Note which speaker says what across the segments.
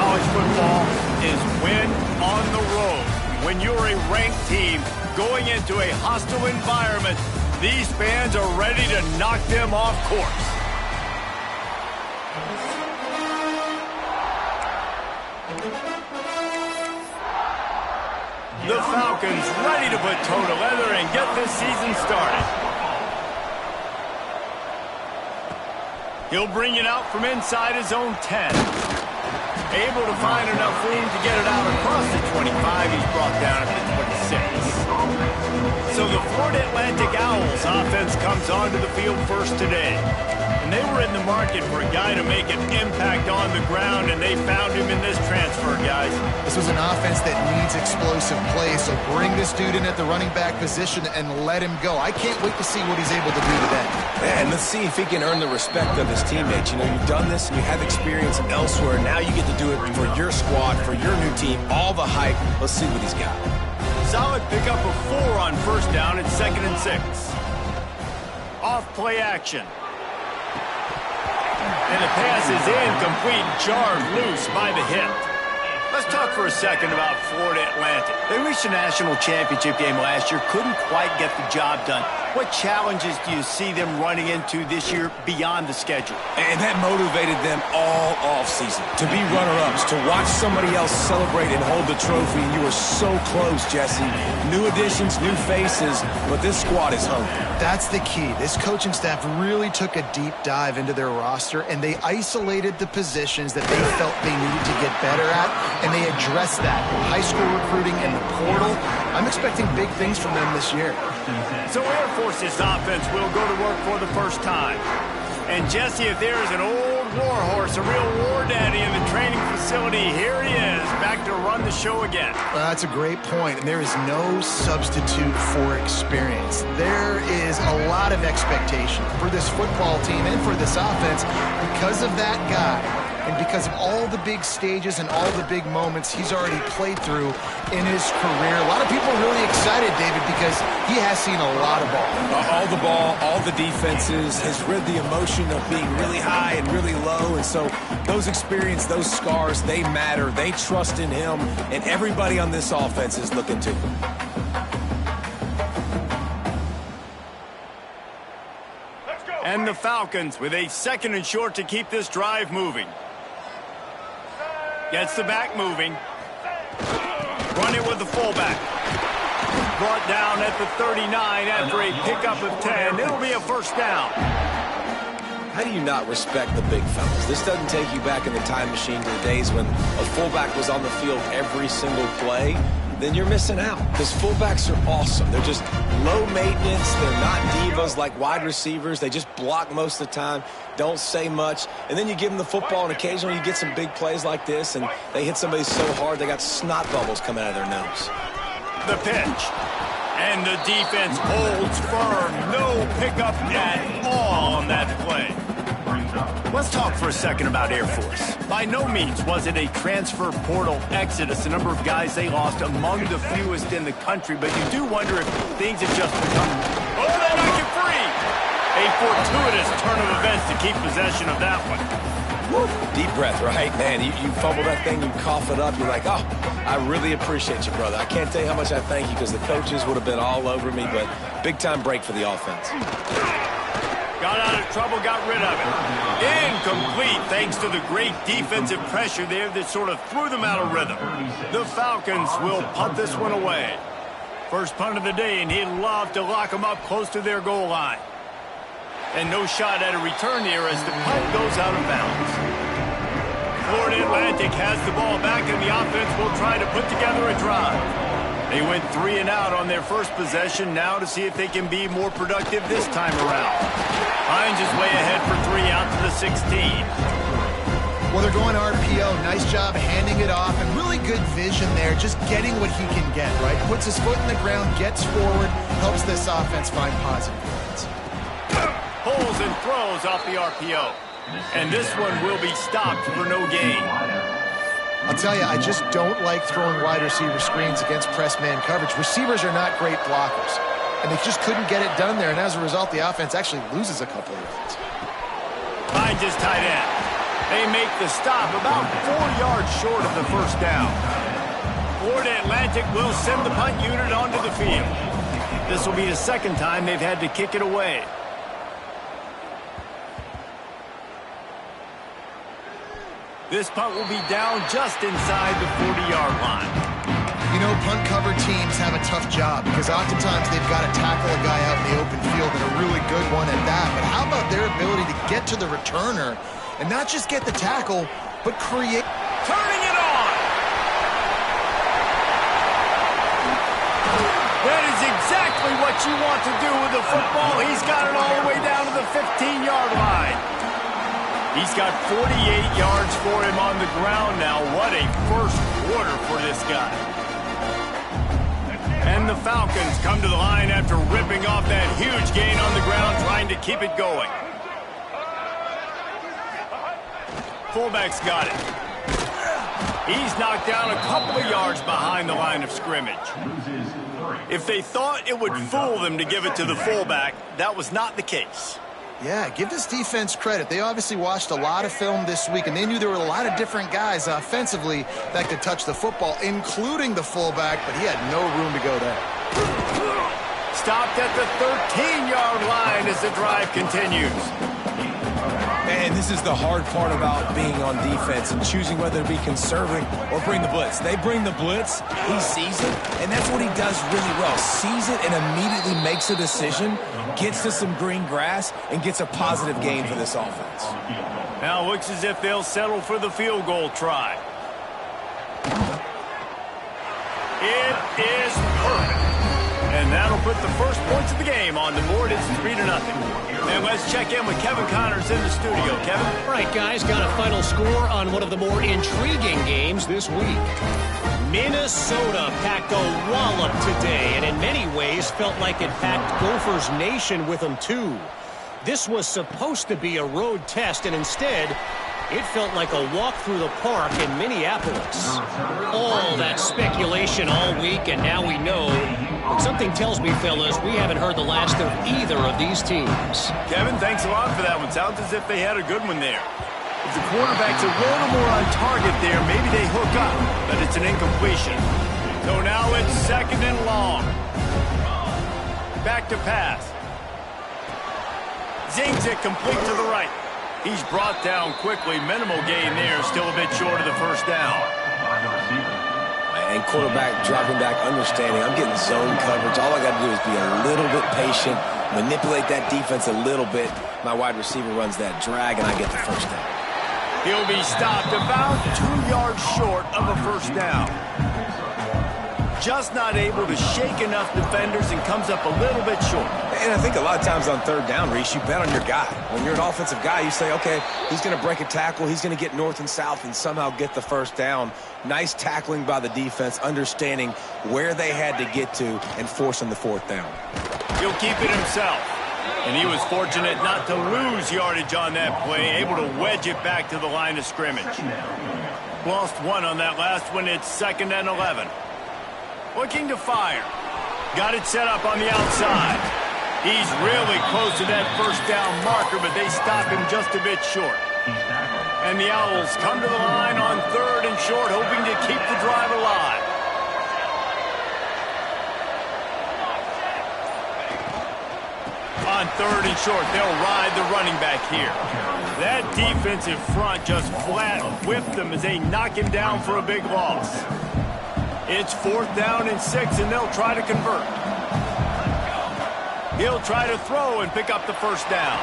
Speaker 1: college football is win on the road. When you're a ranked team going into a hostile environment, these fans are ready to knock them off course. The Falcons ready to put toe to leather and get this season started. He'll bring it out from inside his own 10. Able to find enough room to get it out across the 25. He's brought down at the 26. So the Florida Atlantic Owls offense comes onto the field first today. And they were in the market for a guy to make an impact on the ground, and they found him in this transfer, guys.
Speaker 2: This was an offense that needs explosive play, so bring this dude in at the running back position and let him go. I can't wait to see what he's able to do today.
Speaker 3: And let's see if he can earn the respect of his teammates. You know, you've done this and you have experience elsewhere. Now you get to do it for your squad, for your new team, all the hype. Let's see what he's got.
Speaker 1: Solid pickup of 4 on first down at 2nd and 6. Off play action. And the pass is incomplete, jarred loose by the hit. Let's talk for a second about Florida Atlantic. They reached a national championship game last year, couldn't quite get the job done. What challenges do you see them running into this year beyond the schedule?
Speaker 3: And that motivated them all offseason to be runner-ups, to watch somebody else celebrate and hold the trophy. And you were so close, Jesse. New additions, new faces, but this squad is hungry.
Speaker 2: That's the key. This coaching staff really took a deep dive into their roster, and they isolated the positions that they felt they needed to get better at, and they addressed that. High school recruiting and the portal. I'm expecting big things from them this year.
Speaker 1: So Air Force's offense will go to work for the first time. And Jesse, if there is an old war horse, a real war daddy in the training facility, here he is, back to run the show again.
Speaker 2: Well, that's a great point, and there is no substitute for experience. There is a lot of expectation for this football team and for this offense because of that guy. And because of all the big stages and all the big moments he's already played through in his career. A lot of people are really excited, David, because he has seen a lot of ball.
Speaker 3: All the ball, all the defenses, has rid the emotion of being really high and really low. And so those experience, those scars, they matter. They trust in him, and everybody on this offense is looking to him.
Speaker 1: And the Falcons with a 2nd and short to keep this drive moving. Gets the back moving. Run it with the fullback. Brought down at the 39 after a pickup of 10. It'll be a first down.
Speaker 3: How do you not respect the big fellas? This doesn't take you back in the time machine to the days when a fullback was on the field every single play. Then you're missing out, because fullbacks are awesome. They're just low maintenance. They're not divas like wide receivers. They just block most of the time, don't say much. And then you give them the football, and occasionally you get some big plays like this, and they hit somebody so hard they got snot bubbles coming out of their nose.
Speaker 1: The pitch. And the defense holds firm. No pickup at all on that play. Let's talk for a second about Air Force. By no means was it a transfer portal exodus, the number of guys they lost among the fewest in the country, but you do wonder if things have just become, oh, they knock it free. A fortuitous turn of events to keep possession of that one.
Speaker 3: Woo. Deep breath, right? Man, you fumble that thing, you cough it up, you're like, oh, I really appreciate you, brother. I can't tell you how much I thank you, because the coaches would have been all over me, but big-time break for the offense.
Speaker 1: Got out of trouble, got rid of it. Incomplete, thanks to the great defensive pressure there that sort of threw them out of rhythm. The Falcons will punt this one away. First punt of the day, and he'd love to lock them up close to their goal line. And no shot at a return here as the punt goes out of bounds. Florida Atlantic has the ball back, and the offense will try to put together a drive. They went 3 and out on their first possession, now to see if they can be more productive this time around. Hines is way ahead for 3 out to the 16.
Speaker 2: Well, they're going RPO. Nice job handing it off, and really good vision there, just getting what he can get, right? Puts his foot in the ground, gets forward, helps this offense find positive points.
Speaker 1: Pulls and throws off the RPO. And this one will be stopped for no gain.
Speaker 2: I'll tell you, I just don't like throwing wide receiver screens against press man coverage. Receivers are not great blockers, and they just couldn't get it done there, and as a result, the offense actually loses a couple of yards.
Speaker 1: Finds his tight end. They make the stop about 4 yards short of the first down. Florida Atlantic will send the punt unit onto the field. This will be the second time they've had to kick it away. This punt will be down just inside the 40-yard line.
Speaker 2: You know, punt cover teams have a tough job because oftentimes they've got to tackle a guy out in the open field, and a really good one at that. But how about their ability to get to the returner and not just get the tackle, but create...
Speaker 1: Turning it on! That is exactly what you want to do with the football. He's got it all the way down to the 15-yard line. He's got 48 yards for him on the ground now. What a first quarter for this guy. And the Falcons come to the line after ripping off that huge gain on the ground, trying to keep it going. Fullback's got it. He's knocked down a couple of yards behind the line of scrimmage. If they thought it would fool them to give it to the fullback, that was not the case.
Speaker 2: Yeah, give this defense credit. They obviously watched a lot of film this week, and they knew there were a lot of different guys offensively that could touch the football, including the fullback, but he had no room to go there.
Speaker 1: Stopped at the 13-yard line as the drive continues.
Speaker 3: Man, this is the hard part about being on defense and choosing whether to be conservative or bring the blitz. They bring the blitz, he sees it, and that's what he does really well. Sees it and immediately makes a decision, gets to some green grass, and gets a positive gain for this offense.
Speaker 1: Now it looks as if they'll settle for the field goal try. It is perfect. And that'll put the first points of the game on the board. It's 3-0. And let's check in with Kevin Connors in the studio. Kevin?
Speaker 4: All right, guys, got a final score on one of the more intriguing games this week. Minnesota packed a wallop today, and in many ways felt like it packed Gophers Nation with them, too. This was supposed to be a road test, and instead, it felt like a walk through the park in Minneapolis. All that speculation all week, and now we know. But something tells me, fellas, we haven't heard the last of either of these teams.
Speaker 1: Kevin, thanks a lot for that one. Sounds as if they had a good one there. If the quarterback's a little more on target there, maybe they hook up, but it's an incompletion. So now it's 2nd and long. Back to pass. Zings it complete to the right. He's brought down quickly. Minimal gain there, still a bit short of the first down.
Speaker 3: And quarterback dropping back, understanding I'm getting zone coverage. All I got to do is be a little bit patient, manipulate that defense a little bit. My wide receiver runs that drag, and I get the first down.
Speaker 1: He'll be stopped about 2 yards short of a first down. Just not able to shake enough defenders and comes up a little bit short.
Speaker 3: And I think a lot of times on 3rd down, Reese, you bet on your guy. When you're an offensive guy, you say, okay, he's going to break a tackle, he's going to get north and south and somehow get the first down. Nice tackling by the defense, understanding where they had to get to and forcing the 4th down.
Speaker 1: He'll keep it himself. And he was fortunate not to lose yardage on that play, able to wedge it back to the line of scrimmage. Lost one on that last one. It's 2nd and 11. Looking to fire. Got it set up on the outside. He's really close to that first down marker, but they stop him just a bit short. And the Owls come to the line on 3rd and short, hoping to keep the drive alive. On 3rd and short, they'll ride the running back here. That defensive front just flat whipped them as they knock him down for a big loss. It's 4th down and 6, and they'll try to convert. He'll try to throw and pick up the first down.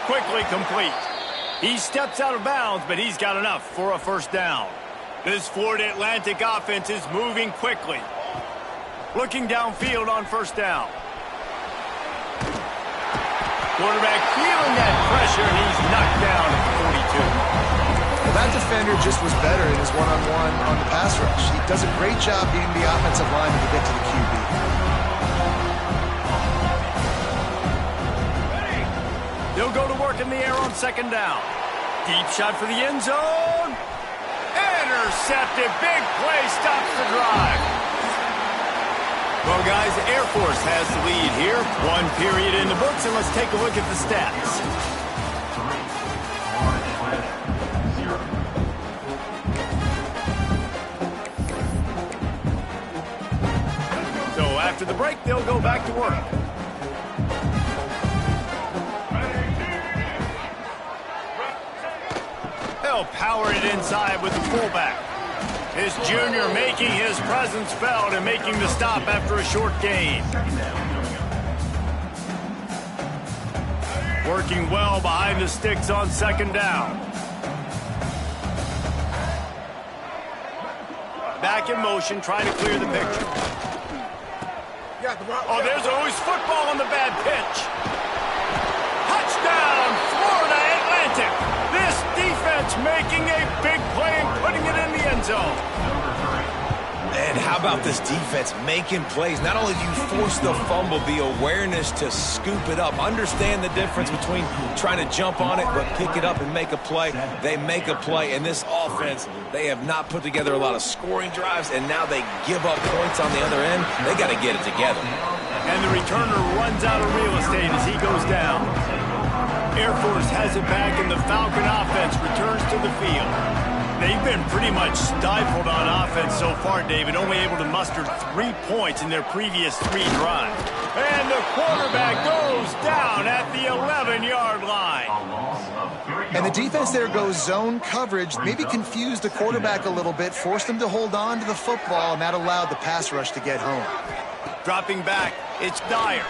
Speaker 1: Quickly complete. He steps out of bounds, but he's got enough for a first down. This Florida Atlantic offense is moving quickly. Looking downfield on first down. Quarterback feeling that pressure, and he's knocked down at the 42.
Speaker 2: Well, that defender just was better in his one-on-one on the pass rush. He does a great job being the offensive lineman to get to the QB.
Speaker 1: They'll go to work in the air on 2nd down. Deep shot for the end zone. Intercepted. Big play stops the drive. Well, guys, the Air Force has the lead here. 1 period in the books, and let's take a look at the stats. After the break, they'll go back to work. They'll power it inside with the fullback. His junior making his presence felt and making the stop after a short gain. Working well behind the sticks on second down. Back in motion, trying to clear the picture. Oh, there's always football on the bad pitch. Touchdown, Florida Atlantic. This defense making a big play and putting it in the end zone.
Speaker 3: And how about this defense making plays? Not only do you force the fumble, the awareness to scoop it up. Understand the difference between trying to jump on it, but pick it up and make a play. They make a play. In this offense, they have not put together a lot of scoring drives, and now they give up points on the other end. They got to get it together.
Speaker 1: And the returner runs out of real estate as he goes down. Air Force has it back, and the Falcon offense returns to the field. They've been pretty much stifled on offense so far, David, only able to muster 3 points in their previous 3 drives. And the quarterback goes down at the 11-yard line.
Speaker 2: And the defense there goes zone coverage, maybe confused the quarterback a little bit, forced him to hold on to the football, and that allowed the pass rush to get home.
Speaker 1: Dropping back, it's Dyer.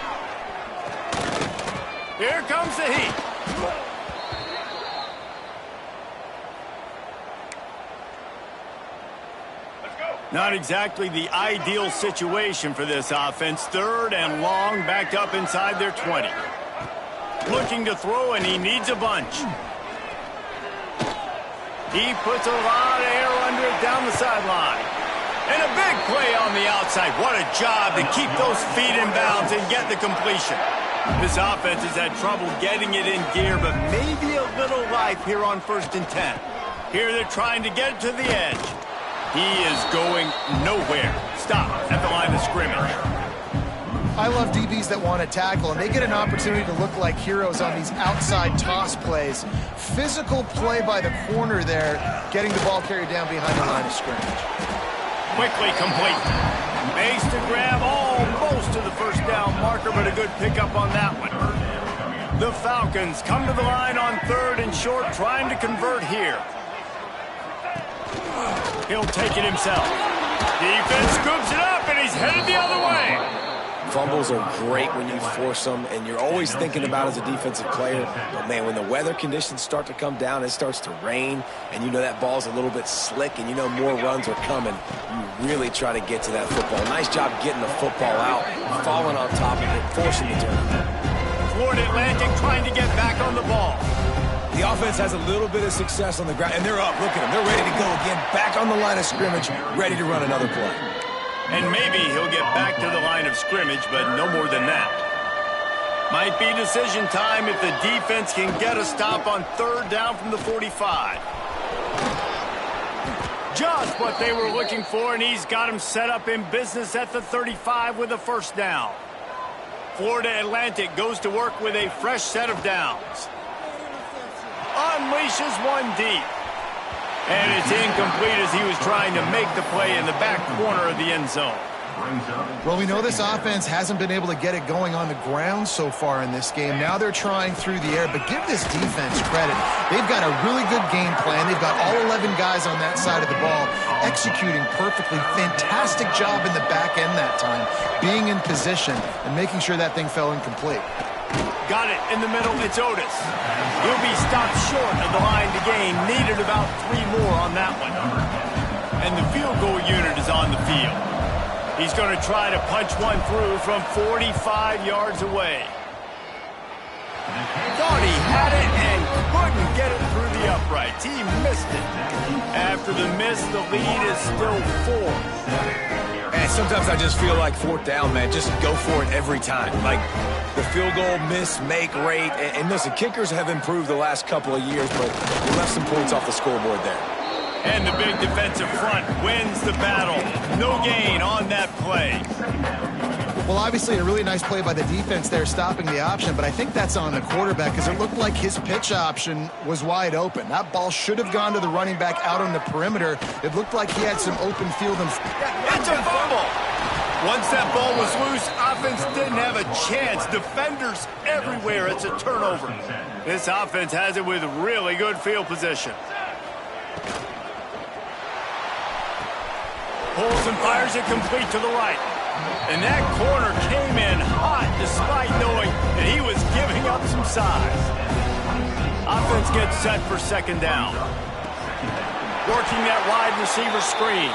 Speaker 1: Here comes the heat. Not exactly the ideal situation for this offense. 3rd and long, backed up inside their 20. Looking to throw, and he needs a bunch. He puts a lot of air under it down the sideline. And a big play on the outside. What a job to keep those feet in bounds and get the completion. This offense has had trouble getting it in gear, but maybe a little life here on 1st and 10. Here they're trying to get it to the edge. He is going nowhere. Stop at the line of scrimmage.
Speaker 2: I love DBs that want to tackle, and they get an opportunity to look like heroes on these outside toss plays. Physical play by the corner there, getting the ball carried down behind the line of scrimmage.
Speaker 1: Quickly complete. Base to grab almost to the 1st down marker, but a good pickup on that one. The Falcons come to the line on 3rd and short, trying to convert here. He'll take it himself. Defense scoops it up, and he's headed the other way.
Speaker 3: Fumbles are great when you force them, and you're always thinking about as a defensive player, but man, when the weather conditions start to come down, it starts to rain, and you know that ball's a little bit slick, and you know more runs are coming, you really try to get to that football. Nice job getting the football out, falling on top of it, forcing the turnover.
Speaker 1: Florida Atlantic trying to get back on the ball.
Speaker 3: The offense has a little bit of success on the ground, and they're up. Look at them. They're ready to go again. Back on the line of scrimmage, ready to run another play.
Speaker 1: And maybe he'll get back to the line of scrimmage, but no more than that. Might be decision time if the defense can get a stop on 3rd down from the 45. Just what they were looking for, and he's got him set up in business at the 35 with a 1st down. Florida Atlantic goes to work with a fresh set of downs. Unleashes one deep. And it's incomplete as he was trying to make the play in the back corner of the end zone.
Speaker 2: Well, we know this offense hasn't been able to get it going on the ground so far in this game. Now they're trying through the air, but give this defense credit. They've got a really good game plan. They've got all 11 guys on that side of the ball executing perfectly. Fantastic job in the back end that time, being in position and making sure that thing fell incomplete.
Speaker 1: Got it in the middle. It's Otis. He'll be stopped short of the line to gain. Needed about 3 more on that one. And the field goal unit is on the field. He's going to try to punch one through from 45 yards away. Thought he had it and couldn't get it through the uprights. He missed it. After the miss, the lead is still 4.
Speaker 3: And sometimes I just feel like 4th down, man. Just go for it every time. Like the field goal miss, make rate. And listen, kickers have improved the last couple of years, but we left some points off the scoreboard there.
Speaker 1: And the big defensive front wins the battle. No gain on that play.
Speaker 2: Well, obviously a really nice play by the defense there stopping the option, but I think that's on the quarterback because it looked like his pitch option was wide open. That ball should have gone to the running back out on the perimeter. It looked like he had some open field.
Speaker 1: It's a fumble. Once that ball was loose, offense didn't have a chance. Defenders everywhere. It's a turnover. This offense has it with really good field position. Pulls and fires it complete to the right. And that corner came in hot despite knowing that he was giving up some size. Offense gets set for second down. Working that wide receiver screen.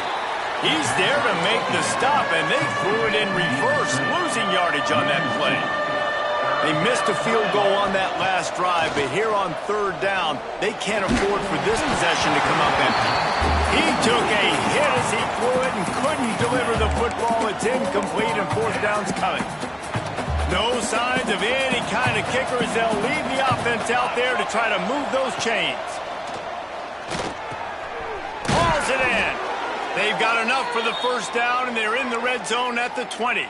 Speaker 1: He's there to make the stop, and they threw it in reverse, losing yardage on that play. They missed a field goal on that last drive, but here on third down, they can't afford for this possession to come up empty. He took a hit as he threw it and couldn't deliver the football. It's incomplete, and fourth down's coming. No signs of any kind of kicker as they'll leave the offense out there to try to move those chains. Hauls it in. They've got enough for the first down, and they're in the red zone at the 20.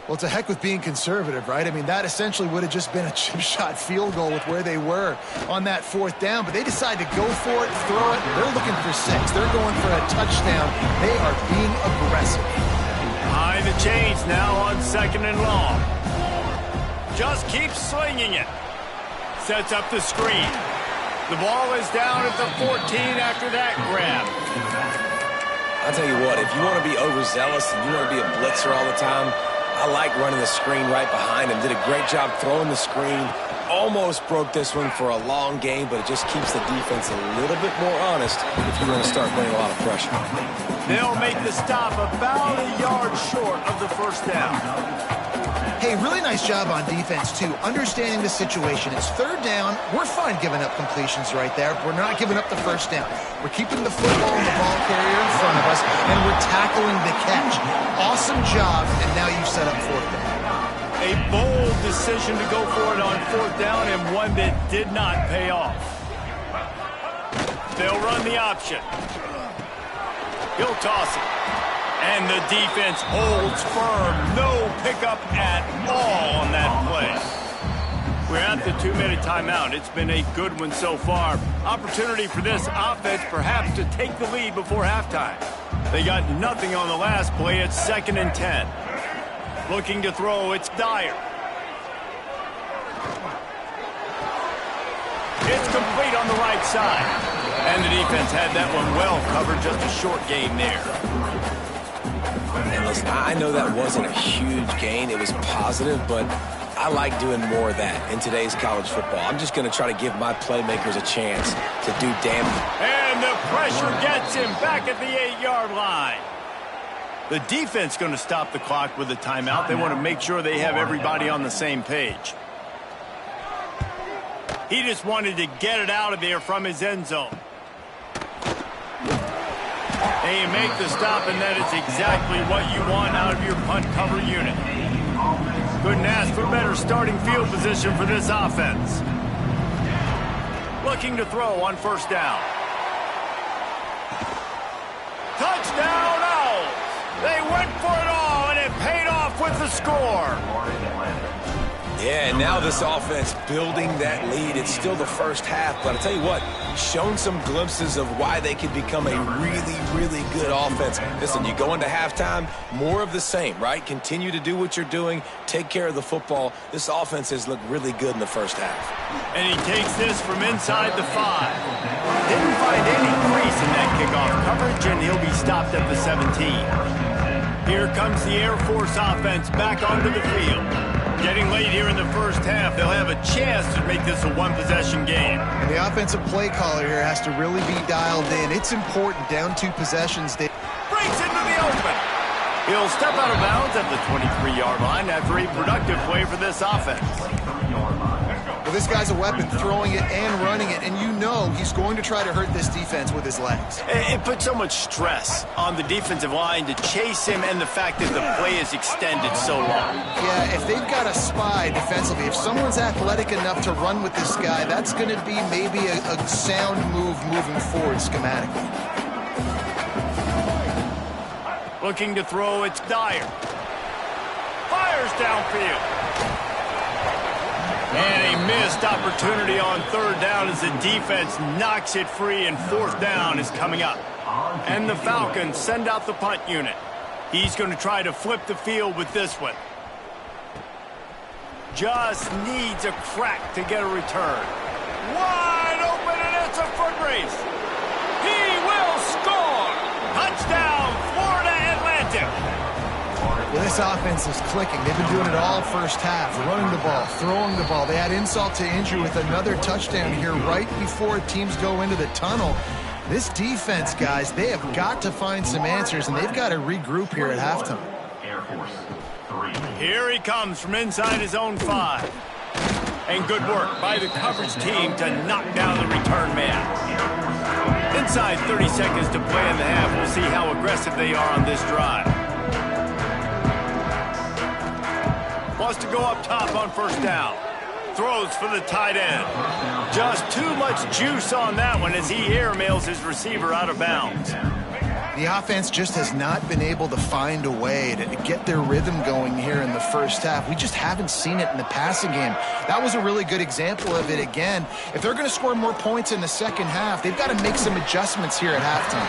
Speaker 2: Well, to heck with being conservative, right? I mean, that essentially would have just been a chip shot field goal with where they were on that fourth down, but they decide to go for it, throw it. They're looking for 6. They're going for a touchdown. They are being aggressive.
Speaker 1: High the chains now on second and long. Just keeps slinging it. Sets up the screen. The ball is down at the 14 after that grab.
Speaker 3: I'll tell you what, if you want to be overzealous and you want to be a blitzer all the time, I like running the screen right behind him. Did a great job throwing the screen. Almost broke this one for a long game, but it just keeps the defense a little bit more honest if you're going to start putting a lot of pressure.
Speaker 1: They'll make the stop about a yard short of the first down.
Speaker 2: Hey, really nice job on defense, too, understanding the situation. It's third down. We're fine giving up completions right there. We're not giving up the first down. We're keeping the football and the ball carrier in front of us, and we're tackling the catch. Awesome job, and now you've set up fourth down.
Speaker 1: A bold decision to go for it on fourth down, and one that did not pay off. They'll run the option. He'll toss it. And the defense holds firm. No pickup at all on that play. We're at the 2-minute timeout. It's been a good one so far. Opportunity for this offense perhaps to take the lead before halftime. They got nothing on the last play. It's 2nd and 10. Looking to throw. It's Dyer. It's complete on the right side. And the defense had that one well covered. Just a short gain there.
Speaker 3: And listen, I know that wasn't a huge gain. It was positive, but I like doing more of that in today's college football. I'm just going to try to give my playmakers a chance to do damage.
Speaker 1: And the pressure gets him back at the 8-yard line. The defense going to stop the clock with a timeout. They want to make sure they have everybody on the same page. He just wanted to get it out of there from his end zone. They make the stop, and that is exactly what you want out of your punt cover unit. Couldn't ask for better starting field position for this offense. Looking to throw on first down. Touchdown, Owls! They went for it all, and it paid off with the score.
Speaker 3: Yeah, and now this offense building that lead. It's still the first half, but I'll tell you what, shown some glimpses of why they could become a really, really good offense. Listen, you go into halftime, more of the same, right? Continue to do what you're doing, take care of the football. This offense has looked really good in the first half.
Speaker 1: And he takes this from inside the 5. Didn't find any crease in that kickoff coverage, and he'll be stopped at the 17. Here comes the Air Force offense back onto the field. Getting late here in the first half, they'll have a chance to make this a one-possession game.
Speaker 2: And the offensive play caller here has to really be dialed in. It's important, down 2 possessions.
Speaker 1: Breaks into the open. He'll step out of bounds at the 23-yard line after a productive play for this offense.
Speaker 2: Well, this guy's a weapon, throwing it and running it, and you know he's going to try to hurt this defense with his legs.
Speaker 1: It puts so much stress on the defensive line to chase him, and the fact that the play is extended so long.
Speaker 2: Yeah, if they've got a spy defensively, if someone's athletic enough to run with this guy, that's going to be maybe a sound move moving forward schematically.
Speaker 1: Looking to throw, it's Dyer. Fires downfield. And a missed opportunity on third down as the defense knocks it free, and fourth down is coming up. And the Falcons send out the punt unit. He's going to try to flip the field with this one. Just needs a crack to get a return. Wide open, and it's a foot race. He will score! Touchdown, Florida Atlantic!
Speaker 2: Well, this offense is clicking. They've been doing it all first half, running the ball, throwing the ball. They add insult to injury with another touchdown here right before teams go into the tunnel. This defense, guys, they have got to find some answers, and they've got to regroup here at halftime.
Speaker 1: Here he comes from inside his own 5. And good work by the coverage team to knock down the return man. Inside 30 seconds to play in the half. We'll see how aggressive they are on this drive. Wants to go up top on first down. Throws for the tight end. Just too much juice on that one as he airmails his receiver out of bounds.
Speaker 2: The offense just has not been able to find a way to get their rhythm going here in the first half. We just haven't seen it in the passing game. That was a really good example of it again. If they're going to score more points in the second half, they've got to make some adjustments here at halftime.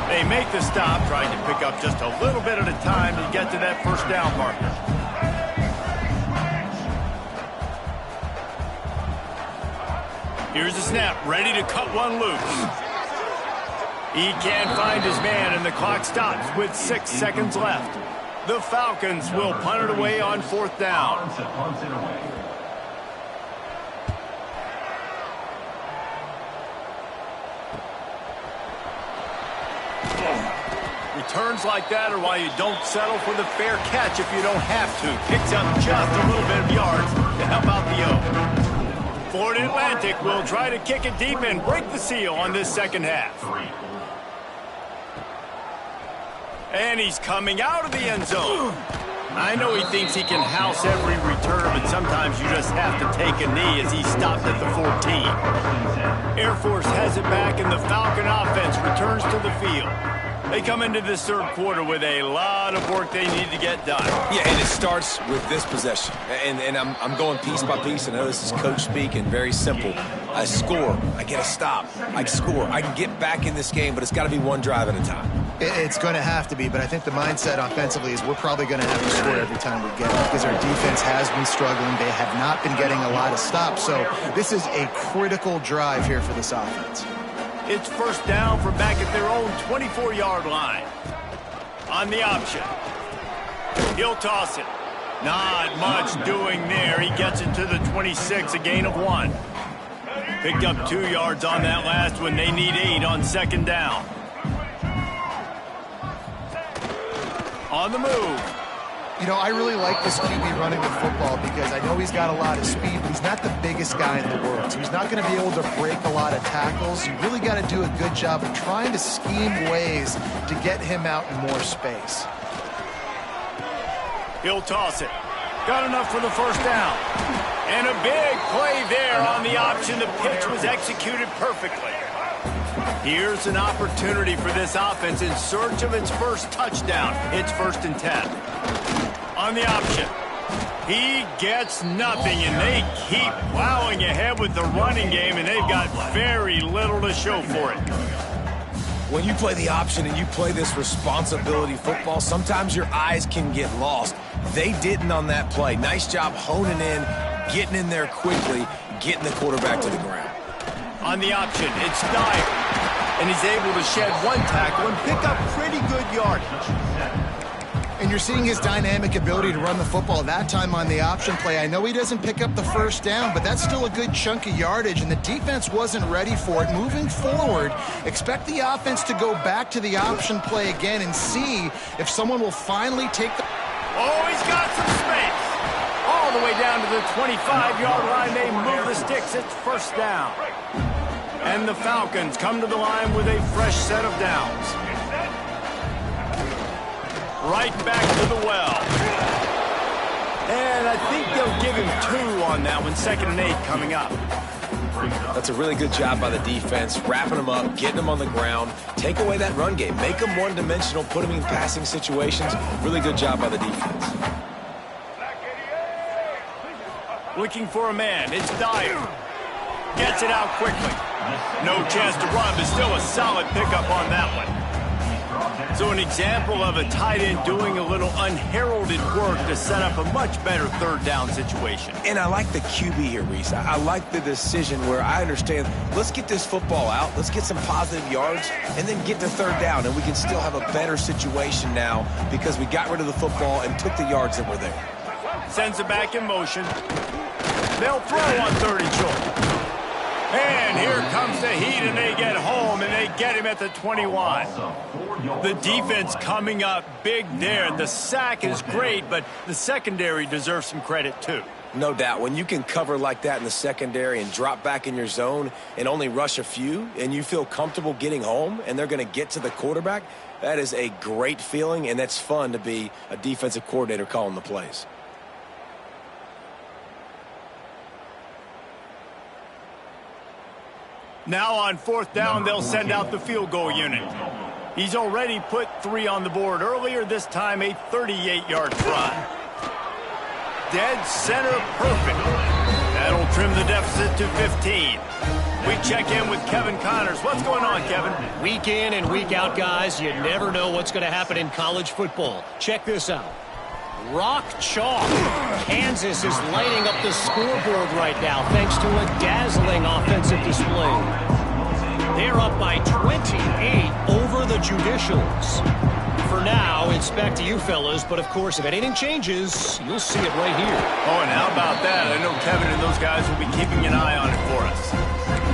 Speaker 1: They make the stop, trying to pick up just a little bit at a time to get to that first down marker. Here's the snap, ready to cut one loose. He can't find his man, and the clock stops with 6 seconds left. The Falcons will punt it away on fourth down. Returns like that are why you don't settle for the fair catch if you don't have to. Picks up just a little bit of yards to help out the O. Florida Atlantic will try to kick it deep and break the seal on this second half. And he's coming out of the end zone. I know he thinks he can house every return, but sometimes you just have to take a knee as he stopped at the 14. Air Force has it back, and the Falcon offense returns to the field. They come into this third quarter with a lot of work they need to get done.
Speaker 3: Yeah, and it starts with this possession. And I'm going piece by piece. I know this is coach speak and very simple. I score. I get a stop. I score. I can get back in this game, but it's got to be one drive at a time.
Speaker 2: It's going to have to be, but I think the mindset offensively is we're probably going to have to score every time we get it because our defense has been struggling. They have not been getting a lot of stops. So this is a critical drive here for this offense.
Speaker 1: It's first down from back at their own 24-yard line. On the option. He'll toss it. Not much doing there. He gets it to the 26, a gain of 1. Picked up 2 yards on that last one. They need 8 on second down. On the move.
Speaker 2: You know, I really like this QB running the football because I know he's got a lot of speed, but he's not the biggest guy in the world. So he's not going to be able to break a lot of tackles. You really got to do a good job of trying to scheme ways to get him out in more space.
Speaker 1: He'll toss it. Got enough for the first down. And a big play there on the option. The pitch was executed perfectly. Here's an opportunity for this offense in search of its first touchdown. It's 1st and 10. On the option. He gets nothing, and they keep plowing ahead with the running game, and they've got very little to show for it.
Speaker 3: When you play the option and you play this responsibility football, sometimes your eyes can get lost. They didn't on that play. Nice job honing in, getting in there quickly, getting the quarterback to the ground.
Speaker 1: On the option, it's Dyer, and he's able to shed 1 tackle and pick up pretty good yardage.
Speaker 2: And you're seeing his dynamic ability to run the football that time on the option play. I know he doesn't pick up the first down, but that's still a good chunk of yardage, and the defense wasn't ready for it. Moving forward, expect the offense to go back to the option play again and see if someone will finally take the...
Speaker 1: Oh, he's got some space. All the way down to the 25-yard line. They move the sticks. It's first down. And the Falcons come to the line with a fresh set of downs. Right back to the well. And I think they'll give him 2 on that one. 2nd and 8 coming up.
Speaker 3: That's a really good job by the defense, wrapping them up, getting them on the ground, take away that run game, make them one-dimensional, put them in passing situations. Really good job by the defense.
Speaker 1: Looking for a man. It's Dyer. Gets it out quickly. No chance to run, but still a solid pickup on that one. So an example of a tight end doing a little unheralded work to set up a much better third down situation.
Speaker 3: And I like the QB here, Reese. I like the decision where I understand, let's get this football out, let's get some positive yards, and then get to third down, and we can still have a better situation now because we got rid of the football and took the yards that were there.
Speaker 1: Sends it back in motion. They'll throw on 3rd and short. And here comes the heat, and they get home, and they get him at the 21. The defense coming up big there. The sack is great, but the secondary deserves some credit too.
Speaker 3: No doubt. When you can cover like that in the secondary and drop back in your zone and only rush a few, and you feel comfortable getting home, and they're going to get to the quarterback, that is a great feeling, and that's fun to be a defensive coordinator calling the plays.
Speaker 1: Now on 4th down, they'll send out the field goal unit. He's already put 3 on the board earlier, this time a 38-yard try. Dead center perfect. That'll trim the deficit to 15. We check in with Kevin Connors. What's going on, Kevin?
Speaker 4: Week in and week out, guys, you never know what's going to happen in college football. Check this out. Rock chalk. Kansas is lighting up the scoreboard right now thanks to a dazzling offensive display. They're up by 28 over the Judicials. For now, it's back to you fellas, but of course, if anything changes, you'll see it right here.
Speaker 1: Oh, and how about that? I know Kevin and those guys will be keeping an eye on it for us.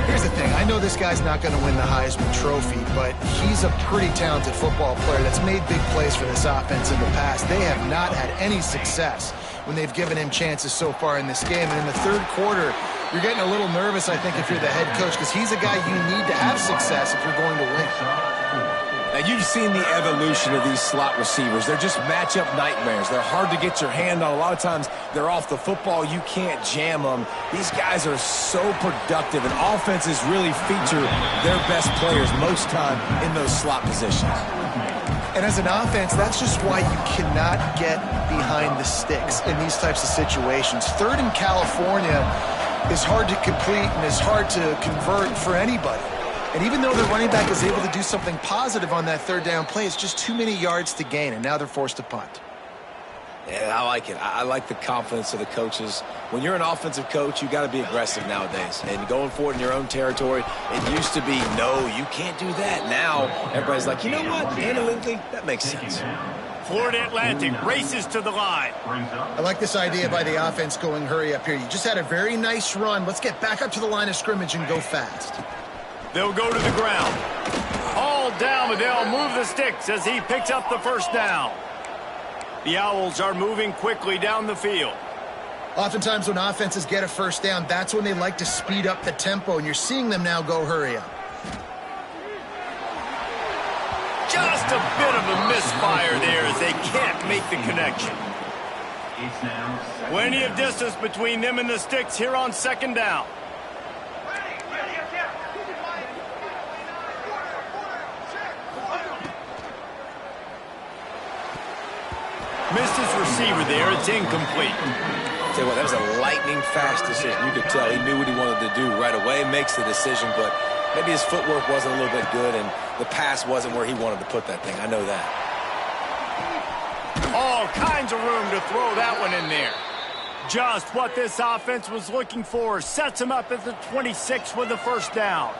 Speaker 2: Here's the thing. I know this guy's not going to win the Heisman Trophy, but he's a pretty talented football player that's made big plays for this offense in the past. They have not had any success when they've given him chances so far in this game. And in the 3rd quarter, you're getting a little nervous, I think, if you're the head coach, because he's a guy you need to have success if you're going to win.
Speaker 3: Now, you've seen the evolution of these slot receivers. They're just matchup nightmares. They're hard to get your hand on. A lot of times, they're off the football. You can't jam them. These guys are so productive, and offenses really feature their best players most time in those slot positions.
Speaker 2: And as an offense, that's just why you cannot get behind the sticks in these types of situations. 3rd in California is hard to complete and is hard to convert for anybody. And even though the running back is able to do something positive on that 3rd down play, it's just too many yards to gain, and now they're forced to punt.
Speaker 3: Yeah, I like it. I like the confidence of the coaches. When you're an offensive coach, you got to be aggressive nowadays. And going forward in your own territory, it used to be, no, you can't do that. Now, everybody's like, you know what? Analytically, that makes sense.
Speaker 1: Florida Atlantic races to the line.
Speaker 2: I like this idea by the offense going hurry up here. You just had a very nice run. Let's get back up to the line of scrimmage and go fast.
Speaker 1: They'll go to the ground. All down, but they'll move the sticks as he picks up the 1st down. The Owls are moving quickly down the field.
Speaker 2: Oftentimes when offenses get a 1st down, that's when they like to speed up the tempo, and you're seeing them now go hurry up.
Speaker 1: Just a bit of a misfire there as they can't make the connection. Plenty of distance between them and the sticks here on 2nd down. Missed his receiver there. It's incomplete.
Speaker 3: Tell you what, that was a lightning-fast decision. You could tell he knew what he wanted to do right away, makes the decision, but maybe his footwork wasn't a little bit good, and the pass wasn't where he wanted to put that thing. I know that.
Speaker 1: All kinds of room to throw that one in there. Just what this offense was looking for. Sets him up at the 26 with the 1st down.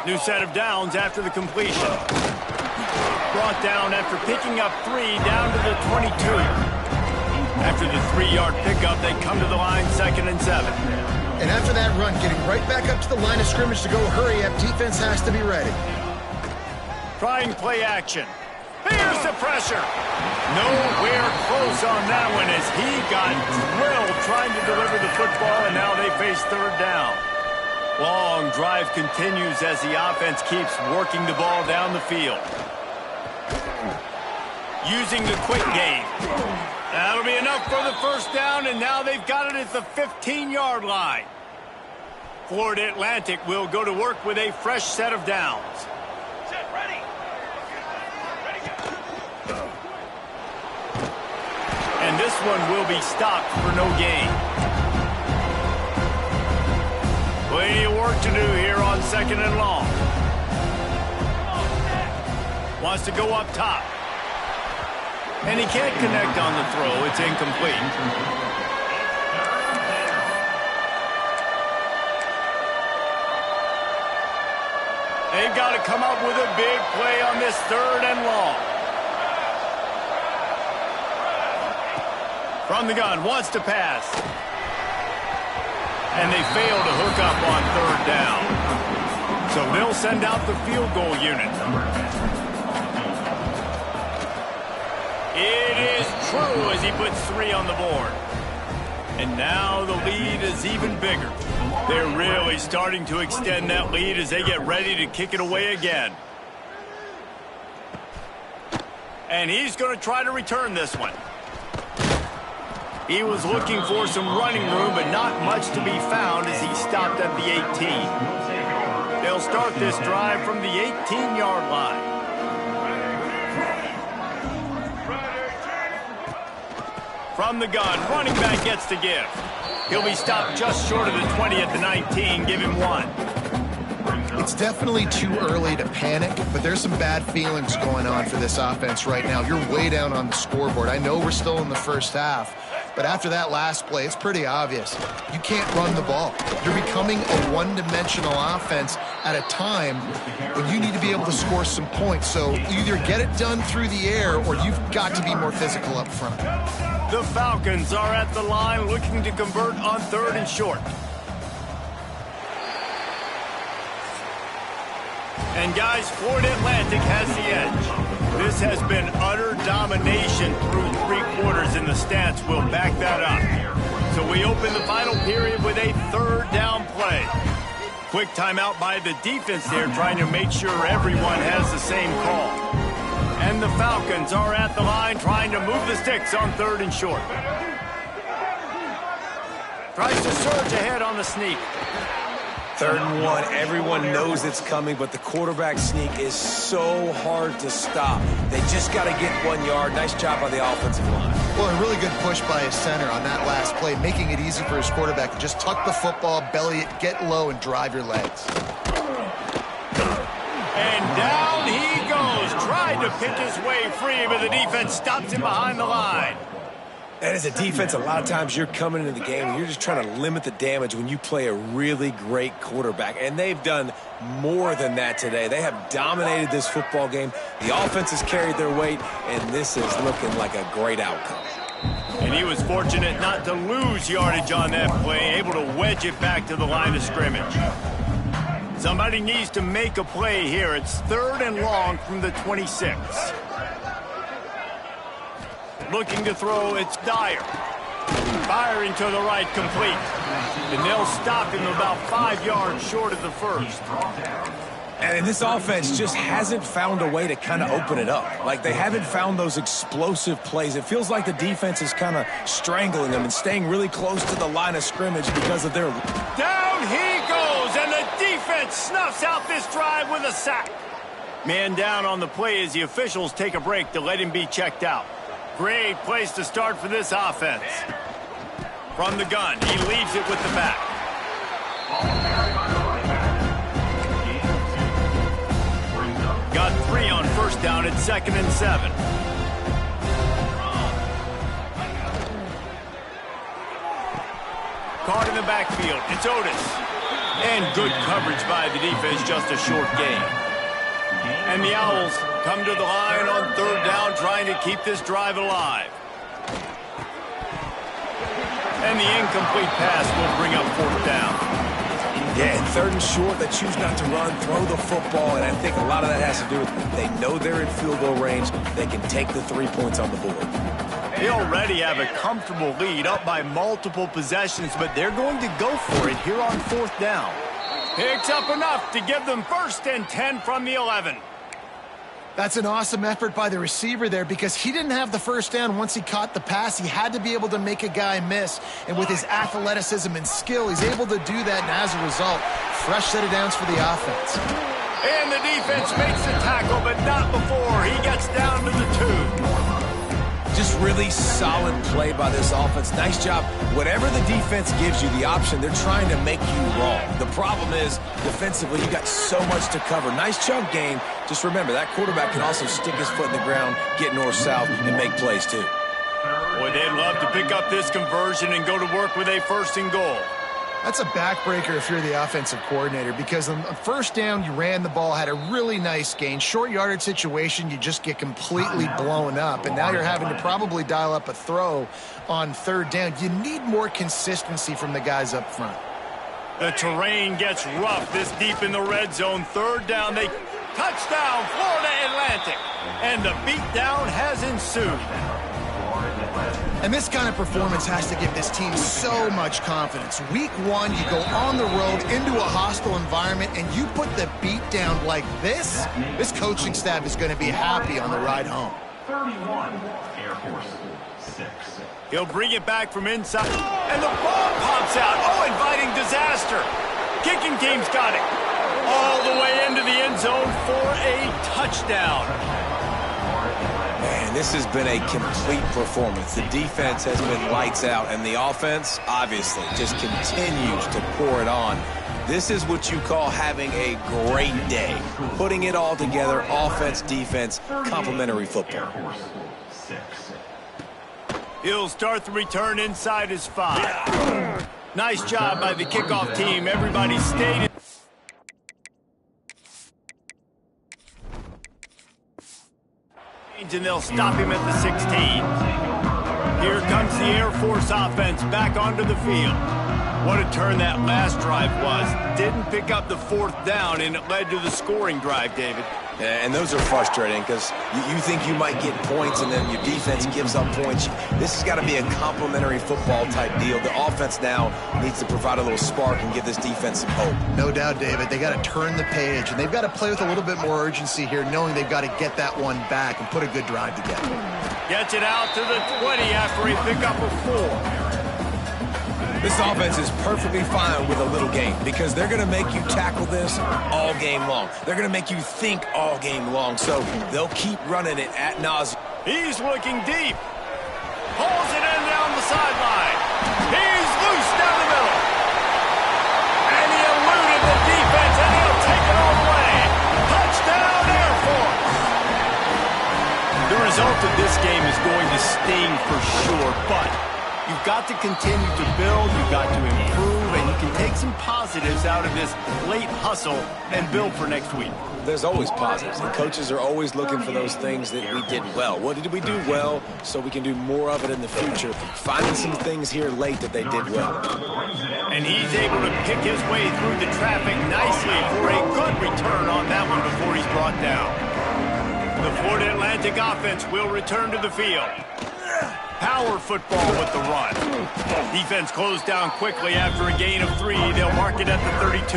Speaker 1: New set of downs after the completion. Brought down after picking up 3 down to the 22. After the 3-yard pickup, they come to the line 2nd and 7.
Speaker 2: And after that run, getting right back up to the line of scrimmage to go hurry up, defense has to be ready.
Speaker 1: Trying play action. Here's the pressure. Nowhere close on that one as he got drilled trying to deliver the football, and now they face 3rd down. Long drive continues as the offense keeps working the ball down the field. Using the quick game. That'll be enough for the 1st down, and now they've got it at the 15-yard line. Florida Atlantic will go to work with a fresh set of downs. And this one will be stopped for no gain. Plenty of work to do here on 2nd and long. Wants to go up top. And he can't connect on the throw. It's incomplete. They've got to come up with a big play on this 3rd and long. From the gun, wants to pass. And they fail to hook up on 3rd down. So they'll send out the field goal unit. It is true as he puts 3 on the board. And now the lead is even bigger. They're really starting to extend that lead as they get ready to kick it away again. And he's going to try to return this one. He was looking for some running room, but not much to be found as he stopped at the 18. They'll start this drive from the 18-yard line. From the gun, running back gets the give. He'll be stopped just short of the 20 at the 19. Give him 1.
Speaker 2: It's definitely too early to panic, but there's some bad feelings going on for this offense right now. You're way down on the scoreboard. I know we're still in the first half, but after that last play, it's pretty obvious. You can't run the ball. You're becoming a one-dimensional offense at a time when you need to be able to score some points. So either get it done through the air or you've got to be more physical up front.
Speaker 1: The Falcons are at the line looking to convert on 3rd and short. And guys, Florida Atlantic has the edge. This has been utter domination through 3 quarters, and the stats will back that up. So we open the final period with a 3rd down play. Quick timeout by the defense there, trying to make sure everyone has the same call. And the Falcons are at the line trying to move the sticks on 3rd and short. Tries to surge ahead on the sneak.
Speaker 3: 3rd and 1, everyone knows it's coming, but the quarterback sneak is so hard to stop. They just got to get 1 yard. Nice job by the offensive line.
Speaker 2: Well, a really good push by his center on that last play, making it easy for his quarterback to just tuck the football, belly it, get low, and drive your legs.
Speaker 1: And down he goes. Tried to pick his way free, but the defense stops him behind the line.
Speaker 3: And as a defense, a lot of times you're coming into the game and you're just trying to limit the damage when you play a really great quarterback. And they've done more than that today. They have dominated this football game. The offense has carried their weight, and this is looking like a great outcome.
Speaker 1: And he was fortunate not to lose yardage on that play, able to wedge it back to the line of scrimmage. Somebody needs to make a play here. It's 3rd and long from the 26. Looking to throw, it's Dyer. Firing to the right, complete. And they'll stop him about 5 yards short of the 1st.
Speaker 3: And this offense just hasn't found a way to kind of open it up. Like, they haven't found those explosive plays. It feels like the defense is kind of strangling them and staying really close to the line of scrimmage because of their...
Speaker 1: Down he goes, and the defense snuffs out this drive with a sack. Man down on the play as the officials take a break to let him be checked out. Great place to start for this offense. From the gun, he leaves it with the back. Got 3 on 1st down at 2nd and 7. Caught in the backfield, it's Otis. And good coverage by the defense, just a short gain. And the Owls come to the line on 3rd down, trying to keep this drive alive. And the incomplete pass will bring up 4th down.
Speaker 3: Yeah, 3rd and short, they choose not to run, throw the football, and I think a lot of that has to do with they know they're in field goal range. They can take the 3 points on the board.
Speaker 1: They already have a comfortable lead, up by multiple possessions, but they're going to go for it here on 4th down. Picks up enough to give them 1st and 10 from the 11.
Speaker 2: That's an awesome effort by the receiver there because he didn't have the 1st down once he caught the pass. He had to be able to make a guy miss. And with his athleticism and skill, he's able to do that. And as a result, fresh set of downs for the offense.
Speaker 1: And the defense makes the tackle, but not before he gets down to the 2.
Speaker 2: Just
Speaker 3: really solid play by this offense. Nice job. Whatever the defense gives you the option, they're trying to make you wrong. The problem is, defensively, you got so much to cover. Nice chunk game. Just remember, that quarterback can also stick his foot in the ground, get north-south, and make plays too.
Speaker 1: Boy, they'd love to pick up this conversion and go to work with a 1st and goal.
Speaker 2: That's a backbreaker if you're the offensive coordinator, because on first down, you ran the ball, had a really nice gain. Short yardage situation, you just get completely blown up, and now you're having to probably dial up a throw on 3rd down. You need more consistency from the guys up front.
Speaker 1: The terrain gets rough this deep in the red zone. 3rd down, they touchdown, Florida Atlantic. And the beatdown has ensued.
Speaker 2: And this kind of performance has to give this team so much confidence. Week 1, you go on the road into a hostile environment, and you put the beat down like this coaching staff is going to be happy on the ride home.
Speaker 5: 31, Air Force 6.
Speaker 1: He'll bring it back from inside, and the ball pops out. Oh, inviting disaster. Kicking team's got it. All the way into the end zone for a touchdown.
Speaker 3: Man, this has been a complete performance. The defense has been lights out, and the offense, obviously, just continues to pour it on. This is what you call having a great day. Putting it all together, offense, defense, complementary football.
Speaker 1: He'll start the return inside his 5. Nice job by the kickoff team. Everybody stayed in. And they'll stop him at the 16. Here comes the Air Force offense back onto the field. What a turn that last drive was. Didn't pick up the 4th down, and it led to the scoring drive, David.
Speaker 3: Yeah, and those are frustrating because you think you might get points and then your defense gives up points. This has got to be a complementary football type deal. The offense now needs to provide a little spark and give this defense some hope.
Speaker 2: No doubt, David. They got to turn the page, and they've got to play with a little bit more urgency here, knowing they've got to get that one back and put a good drive together.
Speaker 1: Gets it out to the 20 after he picked up a 4.
Speaker 3: This offense is perfectly fine with a little game because they're going to make you tackle this all game long. They're going to make you think all game long, so they'll keep running it ad nauseam.
Speaker 1: He's looking deep. Pulls it in down the sideline. He's loose down the middle. And he eluded the defense, and he'll take it all the way. Touchdown, Air Force. The result of this game is going to sting for sure, but you've got to continue to build, you've got to improve, and you can take some positives out of this late hustle and build for next week.
Speaker 3: There's always positives, and coaches are always looking for those things that we did well. What did we do well so we can do more of it in the future? Finding some things here late that they did well.
Speaker 1: And he's able to pick his way through the traffic nicely for a good return on that one before he's brought down. The Florida Atlantic offense will return to the field. Power football with the run. Defense closed down quickly after a gain of 3. They'll mark it at the 32.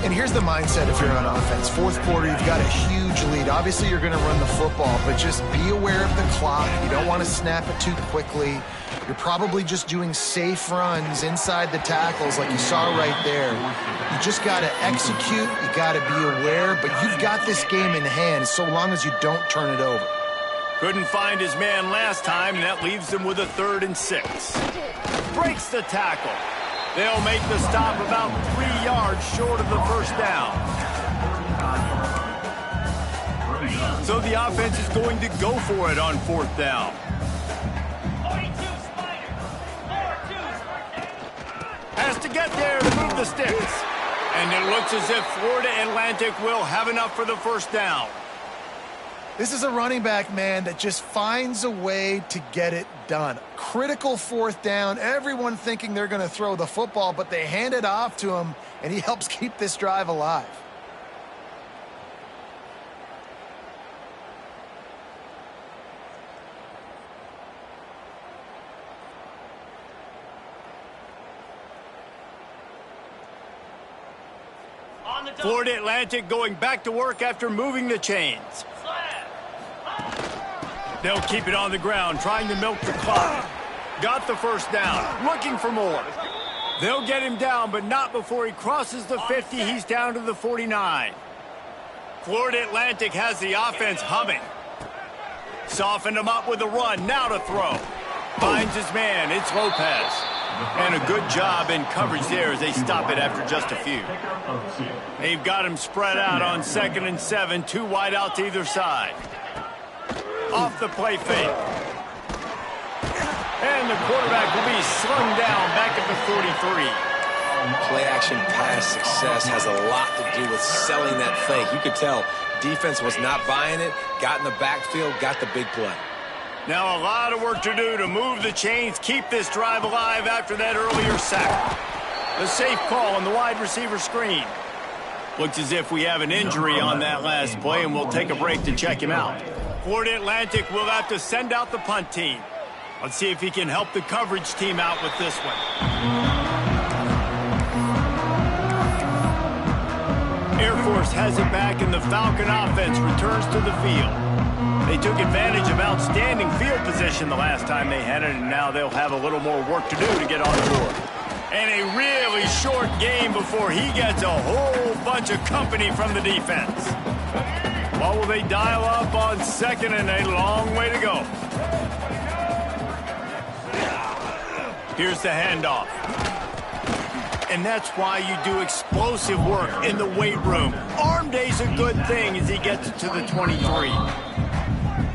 Speaker 2: And here's the mindset if you're on offense. 4th quarter, you've got a huge lead. Obviously, you're going to run the football, but just be aware of the clock. You don't want to snap it too quickly. You're probably just doing safe runs inside the tackles like you saw right there. You just got to execute. You got to be aware, but you've got this game in hand so long as you don't turn it over.
Speaker 1: Couldn't find his man last time, and that leaves him with a 3rd and 6. Breaks the tackle. They'll make the stop about 3 yards short of the 1st down. So the offense is going to go for it on 4th down. Has to get there to move the sticks. And it looks as if Florida Atlantic will have enough for the 1st down.
Speaker 2: This is a running back, man, that just finds a way to get it done. Critical 4th down. Everyone thinking they're going to throw the football, but they hand it off to him, and he helps keep this drive alive.
Speaker 1: Florida Atlantic going back to work after moving the chains. They'll keep it on the ground, trying to milk the clock. Got the 1st down, looking for more. They'll get him down, but not before he crosses the 50. He's down to the 49. Florida Atlantic has the offense humming. Softened him up with a run. Now to throw. Finds his man. It's Lopez. And a good job in coverage there as they stop it after just a few. They've got him spread out on 2nd and 7. 2 wide out to either side. Off the play fake. And the quarterback will be slung down back at the 43.
Speaker 3: Play-action pass success has a lot to do with selling that fake. You could tell defense was not buying it, got in the backfield, got the big play.
Speaker 1: Now a lot of work to do to move the chains, keep this drive alive after that earlier sack. The safe call on the wide receiver screen. Looks as if we have an injury on that last play, and we'll take a break to check him out. Florida Atlantic will have to send out the punt team. Let's see if he can help the coverage team out with this one. Air Force has it back, and the Falcon offense returns to the field. They took advantage of outstanding field position the last time they had it, and now they'll have a little more work to do to get on the board. And a really short game before he gets a whole bunch of company from the defense. What will they dial up on 2nd and a long way to go? Here's the handoff. And that's why you do explosive work in the weight room. Arm day's a good thing as he gets it to the 23.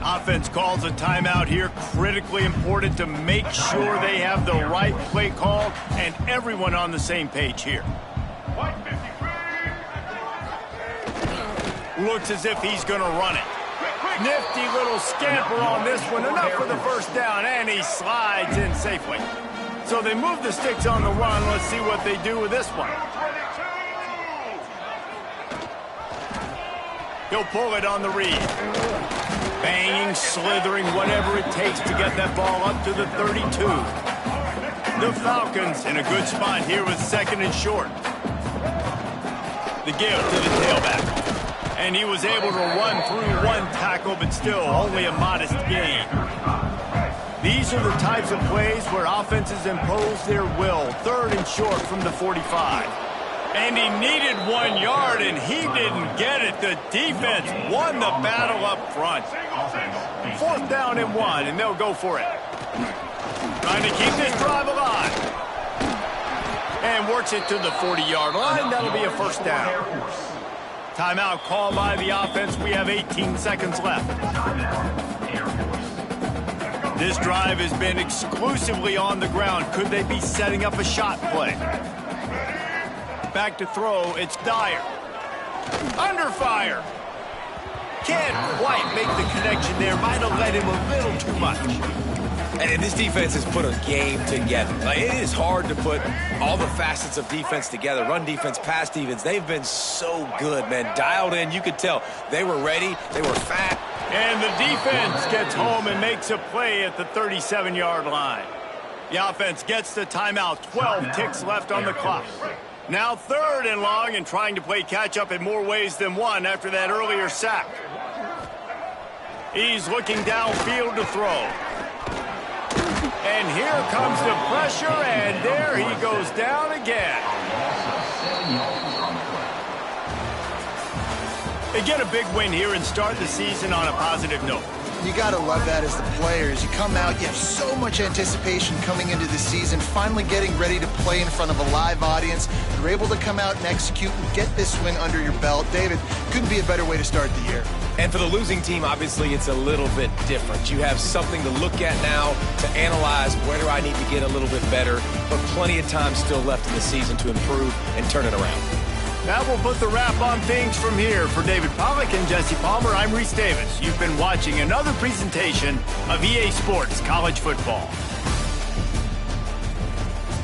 Speaker 1: Offense calls a timeout here. Critically important to make sure they have the right play call and everyone on the same page here. Looks as if he's going to run it. Nifty little scamper on this one. Enough for the first down, and he slides in safely. So they move the sticks on the run. Let's see what they do with this one. He'll pull it on the read. Banging, slithering, whatever it takes to get that ball up to the 32. The Falcons in a good spot here with 2nd and short. The give to the tailback. And he was able to run through one tackle, but still only a modest gain. These are the types of plays where offenses impose their will. 3rd and short from the 45. And he needed 1 yard, and he didn't get it. The defense won the battle up front. 4th down and 1, and they'll go for it. Trying to keep this drive alive. And works it to the 40-yard line. That'll be a first down. Timeout called by the offense. We have 18 seconds left. This drive has been exclusively on the ground. Could they be setting up a shot play? Back to throw, it's Dyer. Under fire. Can't quite make the connection there. Might have led him a little too much.
Speaker 3: And this defense has put a game together. Like, it is hard to put all the facets of defense together. Run defense, pass defense. They've been so good, man. Dialed in. You could tell they were ready. They were fat.
Speaker 1: And the defense gets home and makes a play at the 37-yard line. The offense gets the timeout. 12 ticks left on the clock. Now 3rd and long, and trying to play catch-up in more ways than one after that earlier sack. He's looking downfield to throw. And here comes the pressure, and there he goes down again. They get a big win here and start the season on a positive note.
Speaker 2: You got to love that as the players. You come out, you have so much anticipation coming into the season, finally getting ready to play in front of a live audience. You're able to come out and execute and get this win under your belt. David, couldn't be a better way to start the year.
Speaker 3: And for the losing team, obviously, it's a little bit different. You have something to look at now, to analyze where do I need to get a little bit better, but plenty of time still left in the season to improve and turn it around.
Speaker 1: That will put the wrap on things from here. For David Pollack and Jesse Palmer, I'm Reese Davis. You've been watching another presentation of EA Sports College Football.